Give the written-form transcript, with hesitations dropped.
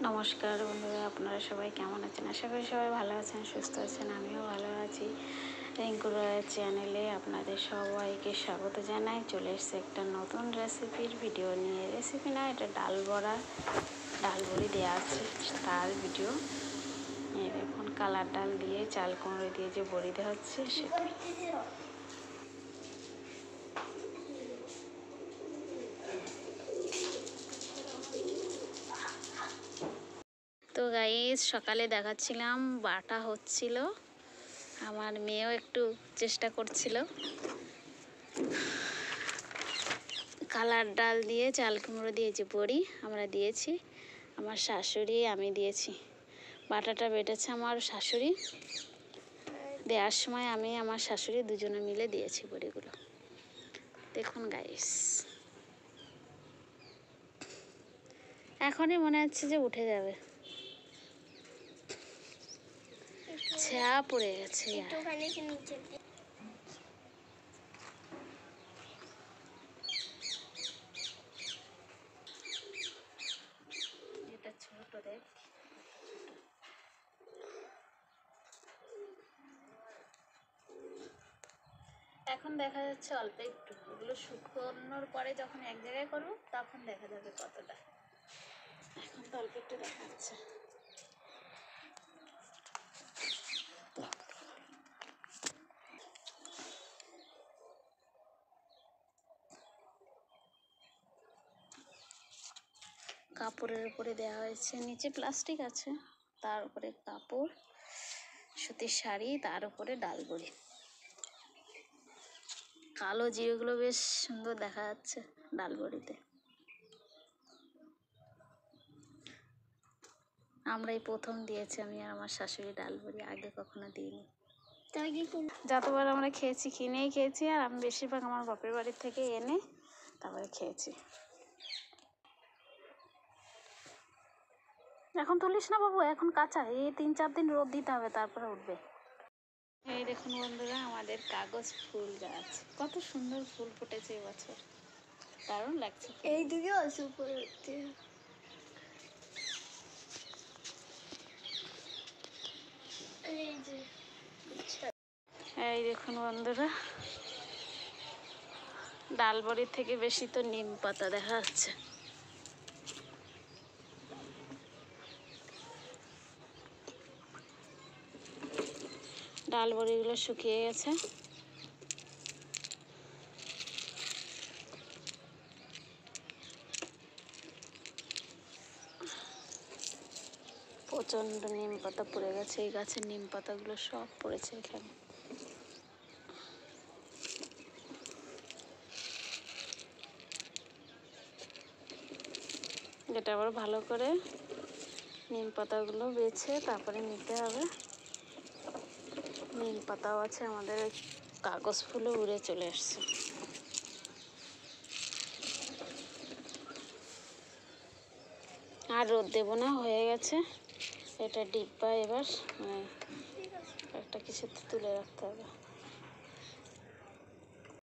নমস্কার বন্ধুরা, আপনারা সবাই কেমন আছেন? আশা করি সবাই ভালো আছেন, সুস্থ আছেন। আমিও ভালো আছি। রিঙ্কু রয়ের চ্যানেলে আপনাদের সবাইকে স্বাগত জানাই। চলে এসেছে একটা নতুন রেসিপির ভিডিও নিয়ে। রেসিপি না, এটা ডাল বড়া, ডাল বড়ি দেওয়া আছে তার ভিডিও। এখন কালার ডাল দিয়ে, চাল কুমড়ো দিয়ে যে বড়ি দেওয়া হচ্ছে সেটা। তো গাইস, সকালে দেখাচ্ছিলাম বাটা হচ্ছিল, আমার মেয়েও একটু চেষ্টা করছিল। কালার ডাল দিয়ে চাল কুমড়ো দিয়ে যে বড়ি আমরা দিয়েছি, আমার শাশুড়ি, আমি দিয়েছি। বাটাটা বেটেছে আমার শাশুড়ি, দেওয়ার সময় আমি আমার শাশুড়ি দুজনে মিলে দিয়েছি বড়িগুলো। দেখুন গাইস, এখনই মনে হচ্ছে যে উঠে যাবে, ছা পড়ে গেছে। এটা ছোট দেখ, এখন দেখা যাচ্ছে অল্প একটু। এগুলো শুকনোর পরে যখন এক জায়গায় করবো তখন দেখা যাবে কতটা। এখন তো অল্প একটু দেখা যাচ্ছে। কাপড়ের উপরে দেওয়া হয়েছে, নিচে প্লাস্টিক আছে, তার উপরে কাপড়, সুতির শাড়ি, তার উপরে ডাল বড়ি। কালো জিরেগুলো বেশ সুন্দর দেখা যাচ্ছে ডাল বড়িতে। আমরাই প্রথম দিয়েছি, আমি আর আমার শাশুড়ি ডাল বড়ি, আগে কখনো দিইনি। যতবার আমরা খেয়েছি কিনেই খেয়েছি, আর আমি বেশিরভাগ আমার বাপের বাড়ির থেকে এনে তারপরে খেয়েছি। এখন তুলিস না বাবু, এখন কাঁচা, এই 3-4 দিন রোদ দিতে হবে, তারপরে উঠবে। এই দেখুন বন্ধুরা, আমাদের কাগজ ফুল গাছ, কত সুন্দর ফুল ফুটেছে এবছর, দারুণ লাগছে। এই দিকে সুপার হচ্ছে। এই দেখুন বন্ধুরা, ডাল বড়ির থেকে বেশি তো নিম পাতা দেখা যাচ্ছে। ডাল বড়িগুলো শুকিয়ে গেছে। প্রচণ্ড নিম পাতা পড়ে গেছে, এই গাছের নিম পাতাগুলো সব পড়েছে এখানে। এটা আবার ভালো করে নিম পাতাগুলো বেছে তারপরে নিতে হবে। নিম পাতাও আছে, আমাদের ওই কাগজ ফুলও উড়ে চলে আসছে। আর রোদ দেবো না, হয়ে গেছে। এটা ডিব্বা, এবার একটা কিছুতে তুলে রাখতে হবে।